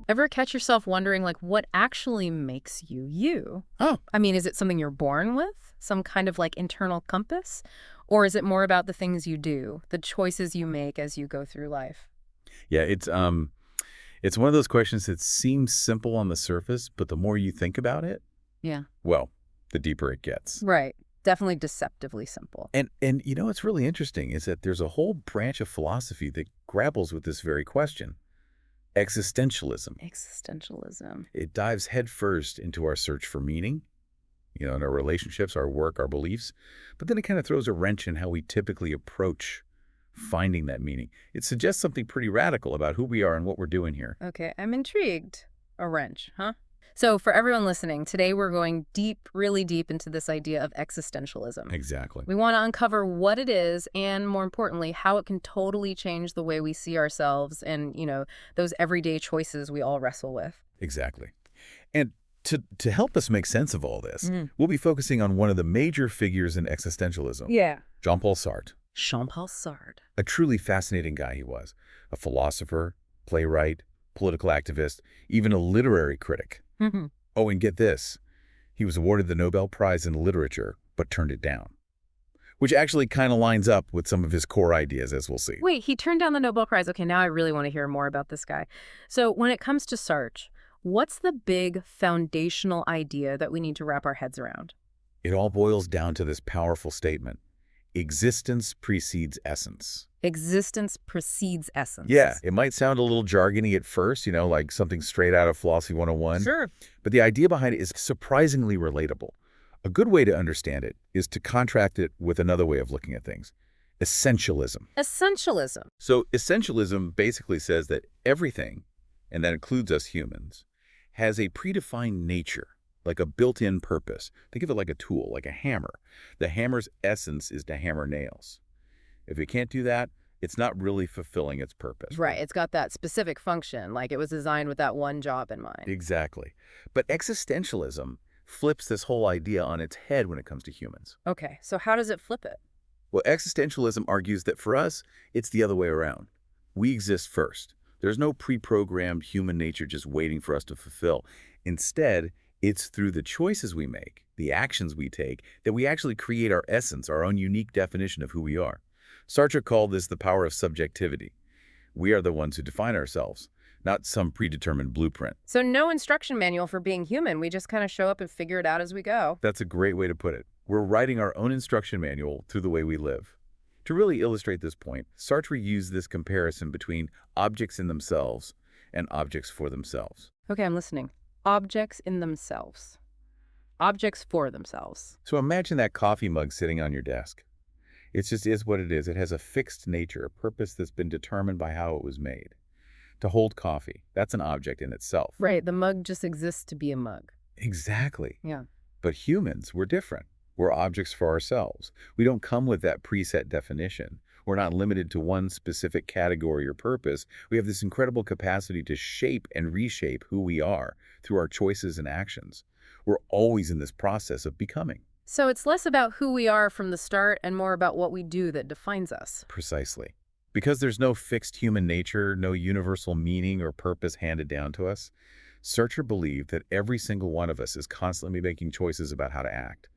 Ever catch yourself wondering, like, what actually makes you you? Oh, I mean, is it something you're born with? Some kind of, like, internal compass? Or is it more about the things you do, the choices you make as you go through life? yeah, it's one of those questions that seems simple on the surface, but the more you think about it, Yeah. well, the deeper it gets. Right. Definitely deceptively simple. And what's really interesting is that there's a whole branch of philosophy that grapples with this very question, existentialism. Existentialism. It dives headfirst into our search for meaning, in our relationships, our work, our beliefs, but then it kind of throws a wrench in how we typically approach finding that meaning. It suggests something pretty radical about who we are and what we're doing here. Okay, I'm intrigued. A wrench, huh? So, for everyone listening, today we're going deep, really deep into this idea of existentialism. Exactly. We want to uncover what it is and, more importantly, how it can totally change the way we see ourselves and, those everyday choices we all wrestle with. Exactly. And to help us make sense of all this, Mm. we'll be focusing on one of the major figures in existentialism, Yeah. Jean-Paul Sartre. Jean-Paul Sartre. A truly fascinating guy he was. A philosopher, playwright, political activist, even a literary critic. Hmm. Oh, and get this. He was awarded the Nobel Prize in Literature, but turned it down. Which actually kind of lines up with some of his core ideas, as we'll see. Wait, he turned down the Nobel Prize. Okay, now I really want to hear more about this guy. So, when it comes to Sartre, what's the big foundational idea that we need to wrap our heads around? It all boils down to this powerful statement. Existence precedes essence. Existence precedes essence. Yeah, it might sound a little jargony at first, like something straight out of Philosophy 101. Sure. But the idea behind it is surprisingly relatable. A good way to understand it is to contract it with another way of looking at things, essentialism. Essentialism. So essentialism basically says that everything, and that includes us humans, has a predefined nature, like a built-in purpose. Think of it like a tool, like a hammer. The hammer's essence is to hammer nails. If it can't do that, it's not really fulfilling its purpose. Right, it's got that specific function, like it was designed with that one job in mind. Exactly. But existentialism flips this whole idea on its head when it comes to humans. Okay, so how does it flip it? Well, existentialism argues that for us, it's the other way around. We exist first. There's no pre-programmed human nature just waiting for us to fulfill. Instead, it's through the choices we make, the actions we take, that we actually create our essence, our own unique definition of who we are. Sartre called this the power of subjectivity. We are the ones who define ourselves, not some predetermined blueprint. So no instruction manual for being human. We just kind of show up and figure it out as we go. That's a great way to put it. We're writing our own instruction manual through the way we live. To really illustrate this point, Sartre used this comparison between objects in themselves and objects for themselves. Okay, I'm listening. Objects in themselves. Objects for themselves. So imagine that coffee mug sitting on your desk. It just is what it is. It has a fixed nature, a purpose that's been determined by how it was made. To hold coffee, that's an object in itself. Right, the mug just exists to be a mug. Exactly. Yeah. But humans, we're different. We're objects for ourselves. We don't come with that preset definition. We're not limited to one specific category or purpose. We have this incredible capacity to shape and reshape who we are through our choices and actions. We're always in this process of becoming. So it's less about who we are from the start and more about what we do that defines us. Precisely. Because there's no fixed human nature, no universal meaning or purpose handed down to us, Sartre believed that every single one of us is constantly making choices about how to act.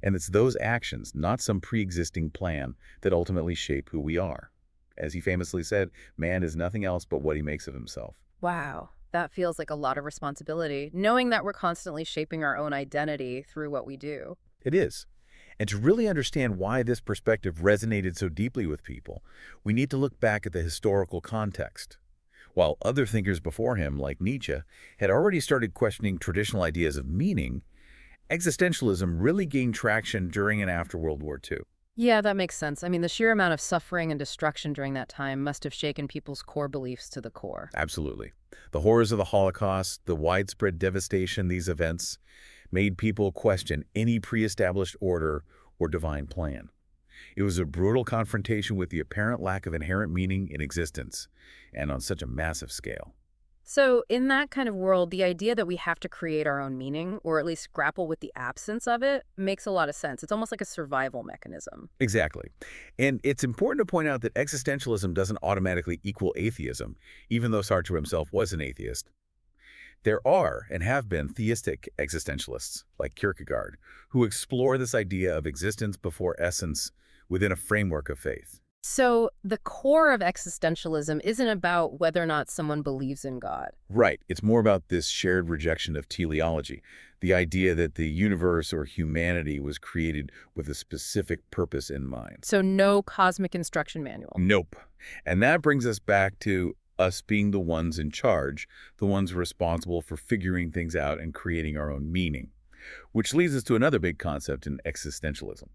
And it's those actions, not some pre-existing plan, that ultimately shape who we are. As he famously said, man is nothing else but what he makes of himself. Wow, that feels like a lot of responsibility, knowing that we're constantly shaping our own identity through what we do. It is. And to really understand why this perspective resonated so deeply with people, we need to look back at the historical context. While other thinkers before him, like Nietzsche, had already started questioning traditional ideas of meaning, existentialism really gained traction during and after World War II. Yeah, that makes sense. I mean, the sheer amount of suffering and destruction during that time must have shaken people's core beliefs to the core. Absolutely. The horrors of the Holocaust, the widespread devastation these events, made people question any pre-established order or divine plan. It was a brutal confrontation with the apparent lack of inherent meaning in existence, and on such a massive scale. So, in that kind of world, the idea that we have to create our own meaning, or at least grapple with the absence of it, makes a lot of sense. It's almost like a survival mechanism. Exactly. And it's important to point out that existentialism doesn't automatically equal atheism, even though Sartre himself was an atheist. There are and have been theistic existentialists, like Kierkegaard, who explore this idea of existence before essence within a framework of faith. So the core of existentialism isn't about whether or not someone believes in God. Right. It's more about this shared rejection of teleology, the idea that the universe or humanity was created with a specific purpose in mind. So no cosmic instruction manual. Nope. And that brings us back to us being the ones in charge, the ones responsible for figuring things out and creating our own meaning. Which leads us to another big concept in existentialism,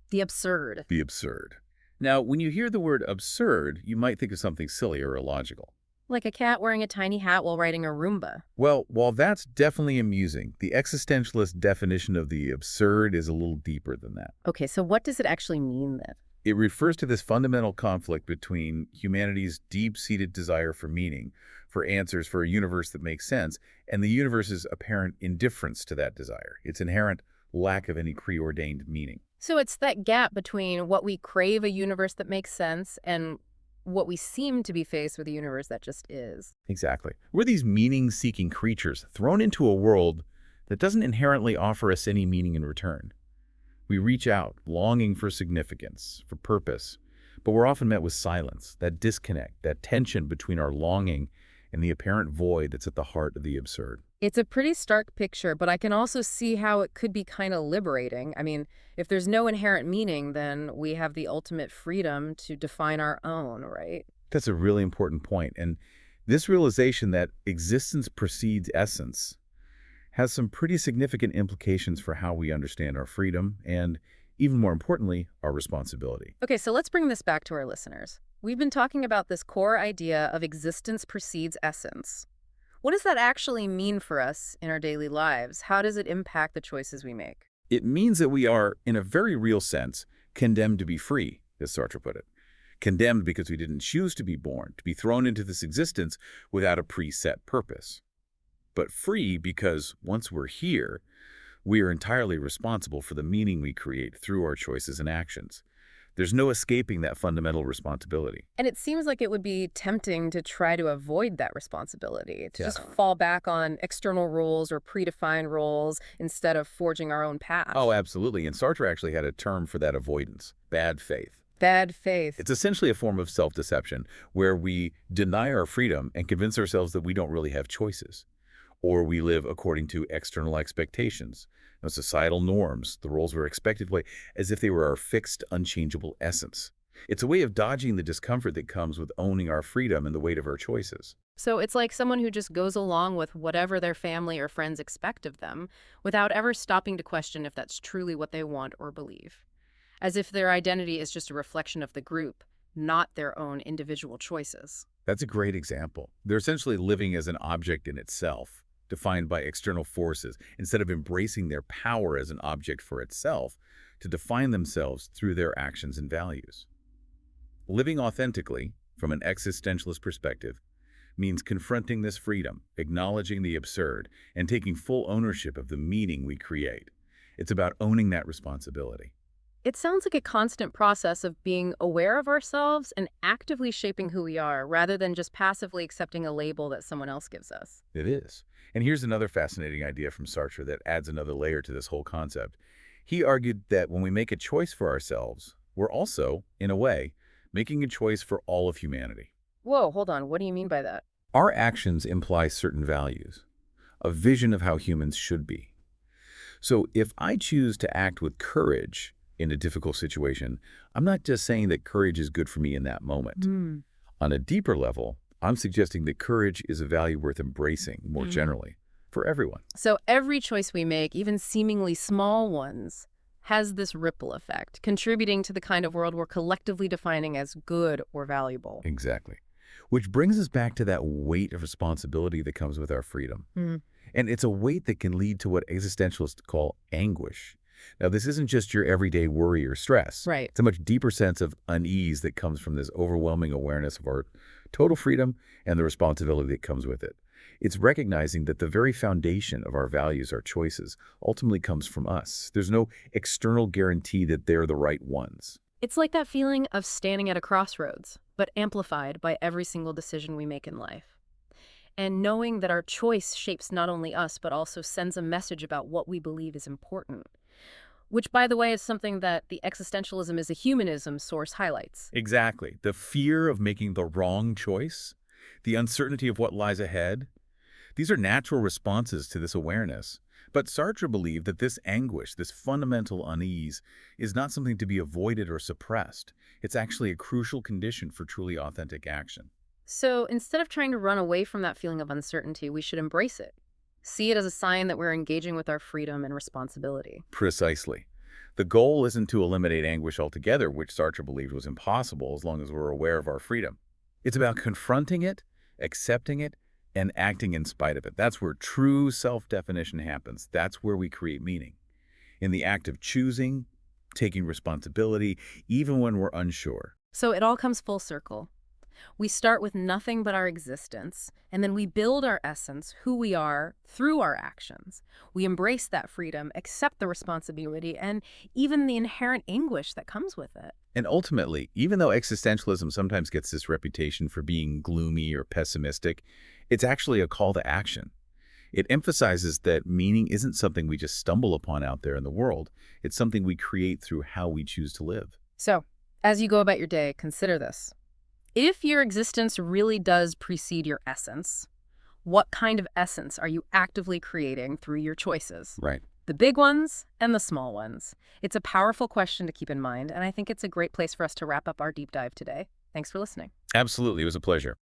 The absurd. the absurd. Now, when you hear the word absurd, you might think of something silly or illogical. Like a cat wearing a tiny hat while riding a Roomba. Well, while that's definitely amusing, the existentialist definition of the absurd is a little deeper than that. Okay, so what does it actually mean then? It refers to this fundamental conflict between humanity's deep-seated desire for meaning, for answers, for a universe that makes sense, and the universe's apparent indifference to that desire, its inherent lack of any preordained meaning. So it's that gap between what we crave a universe that makes sense and what we seem to be faced with a universe that just is. Exactly. We're these meaning-seeking creatures thrown into a world that doesn't inherently offer us any meaning in return. We reach out, longing for significance, for purpose, but we're often met with silence, that disconnect, that tension between our longing and the apparent void that's at the heart of the absurd. It's a pretty stark picture, but I can also see how it could be kind of liberating. I mean, if there's no inherent meaning, then we have the ultimate freedom to define our own, right? That's a really important point. And this realization that existence precedes essence has some pretty significant implications for how we understand our freedom and, even more importantly, our responsibility. Okay, so let's bring this back to our listeners. We've been talking about this core idea of existence precedes essence. What does that actually mean for us in our daily lives? How does it impact the choices we make? It means that we are, in a very real sense, condemned to be free, as Sartre put it. Condemned because we didn't choose to be born, to be thrown into this existence without a preset purpose. But free because once we're here, we are entirely responsible for the meaning we create through our choices and actions. There's no escaping that fundamental responsibility. And it seems like it would be tempting to try to avoid that responsibility, to just Definitely. fall back on external rules or predefined roles instead of forging our own path. Oh, absolutely. And Sartre actually had a term for that avoidance, bad faith. Bad faith. It's essentially a form of self-deception where we deny our freedom and convince ourselves that we don't really have choices, or we live according to external expectations, societal norms, the roles we're expected to play, as if they were our fixed, unchangeable essence. It's a way of dodging the discomfort that comes with owning our freedom and the weight of our choices. So it's like someone who just goes along with whatever their family or friends expect of them without ever stopping to question if that's truly what they want or believe. As if their identity is just a reflection of the group, not their own individual choices. That's a great example. They're essentially living as an object in itself, defined by external forces, instead of embracing their power as an object for itself to define themselves through their actions and values. Living authentically, from an existentialist perspective, means confronting this freedom, acknowledging the absurd, and taking full ownership of the meaning we create. It's about owning that responsibility. It sounds like a constant process of being aware of ourselves and actively shaping who we are, rather than just passively accepting a label that someone else gives us. It is. And here's another fascinating idea from Sartre that adds another layer to this whole concept. He argued that when we make a choice for ourselves, we're also, in a way, making a choice for all of humanity. Whoa, hold on. What do you mean by that? Our actions imply certain values, a vision of how humans should be. So if I choose to act with courage in a difficult situation, I'm not just saying that courage is good for me in that moment. Hmm. On a deeper level, I'm suggesting that courage is a value worth embracing more generally for everyone. So every choice we make, even seemingly small ones, has this ripple effect, contributing to the kind of world we're collectively defining as good or valuable. Exactly. Which brings us back to that weight of responsibility that comes with our freedom. Hmm. And it's a weight that can lead to what existentialists call anguish. Now, this isn't just your everyday worry or stress. Right. It's a much deeper sense of unease that comes from this overwhelming awareness of our total freedom and the responsibility that comes with it. It's recognizing that the very foundation of our values, our choices, ultimately comes from us. There's no external guarantee that they're the right ones. It's like that feeling of standing at a crossroads, but amplified by every single decision we make in life. And knowing that our choice shapes not only us, but also sends a message about what we believe is important. Which, by the way, is something that the Existentialism is a Humanism source highlights. Exactly. The fear of making the wrong choice, the uncertainty of what lies ahead, these are natural responses to this awareness. But Sartre believed that this anguish, this fundamental unease, is not something to be avoided or suppressed. It's actually a crucial condition for truly authentic action. So instead of trying to run away from that feeling of uncertainty, we should embrace it. See it as a sign that we're engaging with our freedom and responsibility. Precisely. The goal isn't to eliminate anguish altogether, which Sartre believed was impossible as long as we're aware of our freedom. It's about confronting it, accepting it, and acting in spite of it. That's where true self-definition happens. That's where we create meaning. In the act of choosing, taking responsibility, even when we're unsure. So it all comes full circle. We start with nothing but our existence, and then we build our essence, who we are, through our actions. We embrace that freedom, accept the responsibility, and even the inherent anguish that comes with it. And ultimately, even though existentialism sometimes gets this reputation for being gloomy or pessimistic, it's actually a call to action. It emphasizes that meaning isn't something we just stumble upon out there in the world. It's something we create through how we choose to live. So, as you go about your day, consider this. If your existence really does precede your essence, what kind of essence are you actively creating through your choices? Right. The big ones and the small ones. It's a powerful question to keep in mind, and I think it's a great place for us to wrap up our deep dive today. Thanks for listening. Absolutely. It was a pleasure.